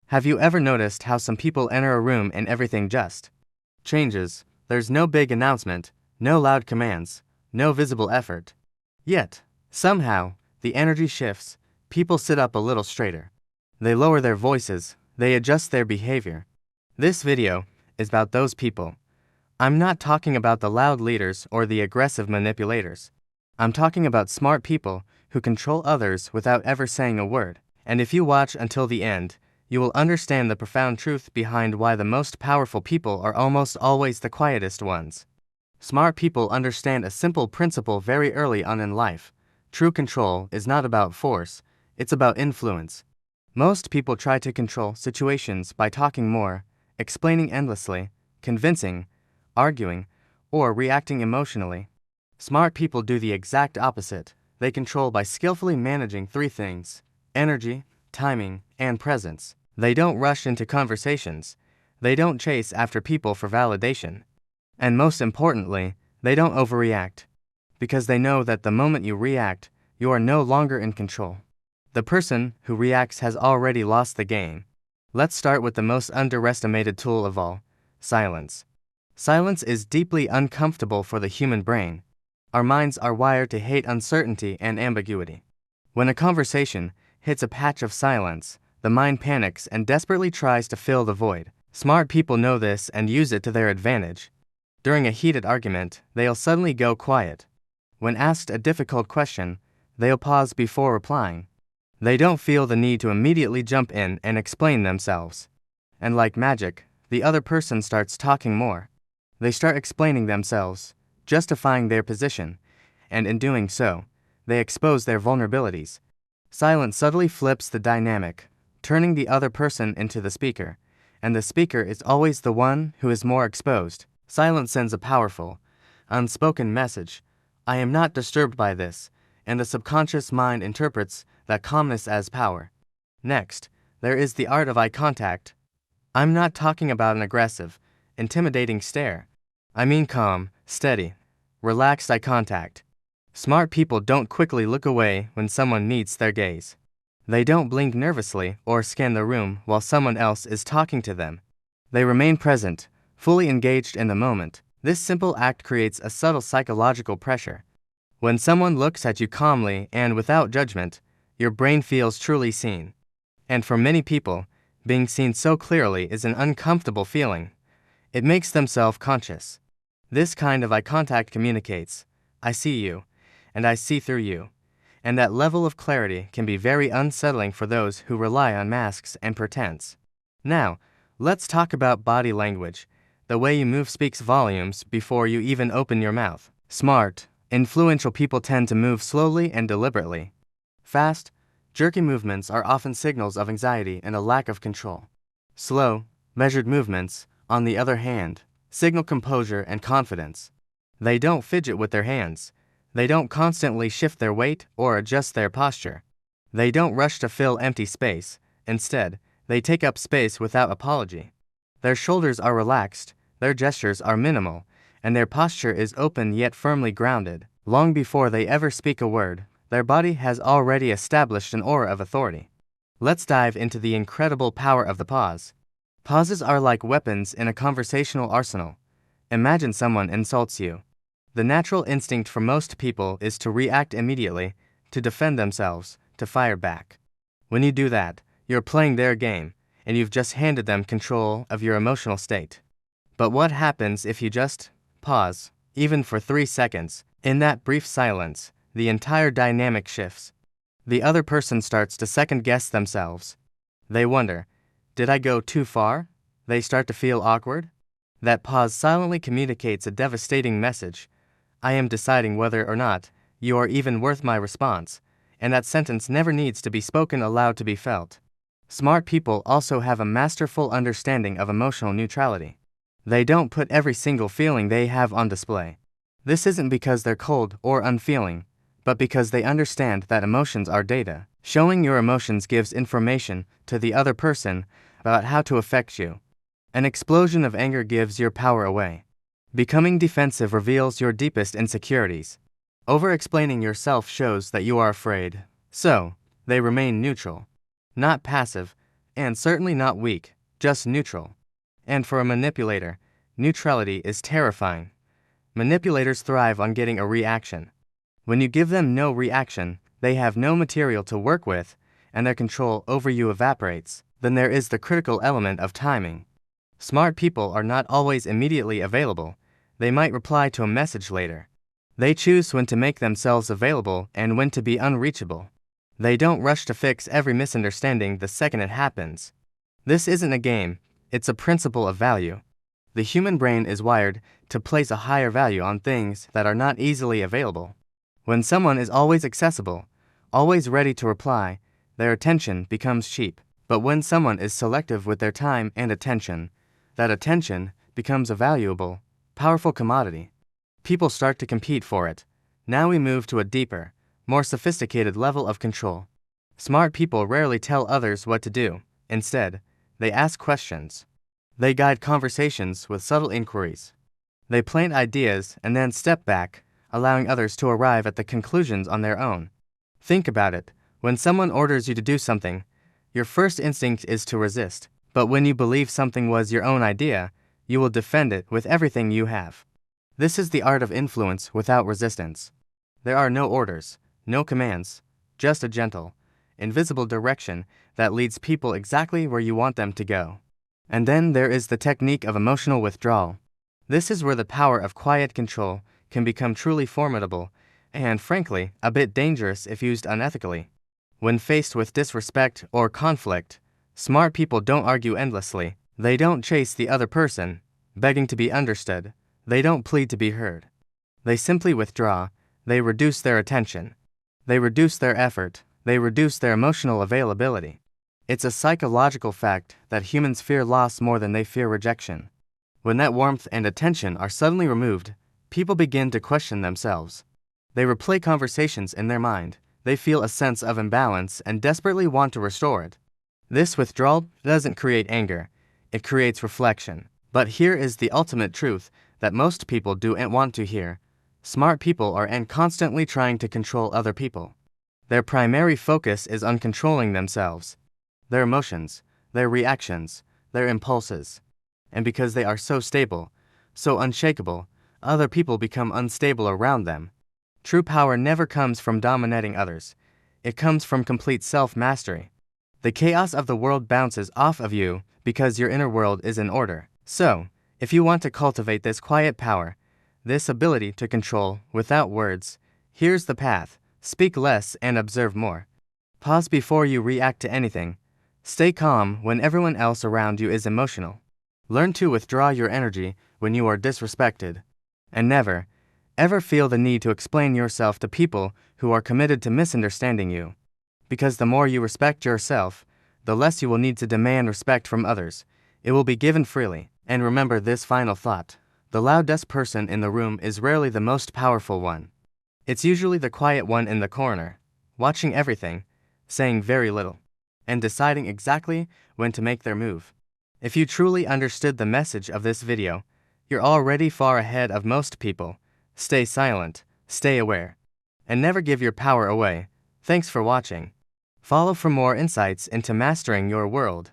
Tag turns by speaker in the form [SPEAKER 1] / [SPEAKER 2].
[SPEAKER 1] Have you ever noticed how some people enter a room and everything just changes? There's no big announcement, no loud commands, no visible effort. Yet, somehow, the energy shifts, people sit up a little straighter. They lower their voices, they adjust their behavior. This video is about those people. I'm not talking about the loud leaders or the aggressive manipulators. I'm talking about smart people who control others without ever saying a word. And if you watch until the end, you will understand the profound truth behind why the most powerful people are almost always the quietest ones. Smart people understand a simple principle very early on in life. True control is not about force, it's about influence. Most people try to control situations by talking more, explaining endlessly, convincing, arguing, or reacting emotionally. Smart people do the exact opposite. They control by skillfully managing three things: energy, timing, and presence. They don't rush into conversations. They don't chase after people for validation. And most importantly, they don't overreact. Because they know that the moment you react, you are no longer in control. The person who reacts has already lost the game. Let's start with the most underestimated tool of all: silence. Silence is deeply uncomfortable for the human brain. Our minds are wired to hate uncertainty and ambiguity. When a conversation hits a patch of silence, the mind panics and desperately tries to fill the void. Smart people know this and use it to their advantage. During a heated argument, they'll suddenly go quiet. When asked a difficult question, they'll pause before replying. They don't feel the need to immediately jump in and explain themselves. And like magic, the other person starts talking more. They start explaining themselves, justifying their position, and in doing so, they expose their vulnerabilities. Silence subtly flips the dynamic, turning the other person into the speaker, and the speaker is always the one who is more exposed. Silence sends a powerful, unspoken message: I am not disturbed by this, and the subconscious mind interprets that calmness as power. Next, there is the art of eye contact. I'm not talking about an aggressive, intimidating stare. I mean calm, steady, relaxed eye contact. Smart people don't quickly look away when someone meets their gaze. They don't blink nervously or scan the room while someone else is talking to them. They remain present, fully engaged in the moment. This simple act creates a subtle psychological pressure. When someone looks at you calmly and without judgment, your brain feels truly seen. And for many people, being seen so clearly is an uncomfortable feeling. It makes them self-conscious. This kind of eye contact communicates, I see you, and I see through you. And that level of clarity can be very unsettling for those who rely on masks and pretense. Now, let's talk about body language. The way you move speaks volumes before you even open your mouth. Smart, influential people tend to move slowly and deliberately. Fast, jerky movements are often signals of anxiety and a lack of control. Slow, measured movements, on the other hand, signal composure and confidence. They don't fidget with their hands. They don't constantly shift their weight or adjust their posture. They don't rush to fill empty space. Instead, they take up space without apology. Their shoulders are relaxed, their gestures are minimal, and their posture is open yet firmly grounded. Long before they ever speak a word, their body has already established an aura of authority. Let's dive into the incredible power of the pause. Pauses are like weapons in a conversational arsenal. Imagine someone insults you. The natural instinct for most people is to react immediately, to defend themselves, to fire back. When you do that, you're playing their game, and you've just handed them control of your emotional state. But what happens if you just pause, even for 3 seconds? In that brief silence, the entire dynamic shifts. The other person starts to second-guess themselves. They wonder, did I go too far? They start to feel awkward. That pause silently communicates a devastating message. I am deciding whether or not you are even worth my response, and that sentence never needs to be spoken aloud to be felt. Smart people also have a masterful understanding of emotional neutrality. They don't put every single feeling they have on display. This isn't because they're cold or unfeeling, but because they understand that emotions are data. Showing your emotions gives information to the other person about how to affect you. An explosion of anger gives your power away. Becoming defensive reveals your deepest insecurities. Over-explaining yourself shows that you are afraid. So, they remain neutral. Not passive, and certainly not weak, just neutral. And for a manipulator, neutrality is terrifying. Manipulators thrive on getting a reaction. When you give them no reaction, they have no material to work with, and their control over you evaporates. Then there is the critical element of timing. Smart people are not always immediately available. They might reply to a message later. They choose when to make themselves available and when to be unreachable. They don't rush to fix every misunderstanding the second it happens. This isn't a game, it's a principle of value. The human brain is wired to place a higher value on things that are not easily available. When someone is always accessible, always ready to reply, their attention becomes cheap. But when someone is selective with their time and attention, that attention becomes a valuable, powerful commodity. People start to compete for it. Now we move to a deeper, more sophisticated level of control. Smart people rarely tell others what to do. Instead, they ask questions. They guide conversations with subtle inquiries. They plant ideas and then step back, allowing others to arrive at the conclusions on their own. Think about it. When someone orders you to do something, your first instinct is to resist. But when you believe something was your own idea, you will defend it with everything you have. This is the art of influence without resistance. There are no orders, no commands, just a gentle, invisible direction that leads people exactly where you want them to go. And then there is the technique of emotional withdrawal. This is where the power of quiet control can become truly formidable and, frankly, a bit dangerous if used unethically. When faced with disrespect or conflict, smart people don't argue endlessly. They don't chase the other person, begging to be understood. They don't plead to be heard. They simply withdraw. They reduce their attention. They reduce their effort. They reduce their emotional availability. It's a psychological fact that humans fear loss more than they fear rejection. When that warmth and attention are suddenly removed, people begin to question themselves. They replay conversations in their mind. They feel a sense of imbalance and desperately want to restore it. This withdrawal doesn't create anger. It creates reflection. But here is the ultimate truth that most people do and want to hear. Smart people are constantly trying to control other people. Their primary focus is on controlling themselves, their emotions, their reactions, their impulses. And because they are so stable, so unshakable, other people become unstable around them. True power never comes from dominating others. It comes from complete self-mastery. The chaos of the world bounces off of you because your inner world is in order. So, if you want to cultivate this quiet power, this ability to control without words, here's the path. Speak less and observe more. Pause before you react to anything. Stay calm when everyone else around you is emotional. Learn to withdraw your energy when you are disrespected. And never, ever feel the need to explain yourself to people who are committed to misunderstanding you. Because the more you respect yourself, the less you will need to demand respect from others. It will be given freely. And remember this final thought. The loudest person in the room is rarely the most powerful one. It's usually the quiet one in the corner, watching everything, saying very little, and deciding exactly when to make their move. If you truly understood the message of this video, you're already far ahead of most people. Stay silent, stay aware, and never give your power away. Thanks for watching. Follow for more insights into mastering your world.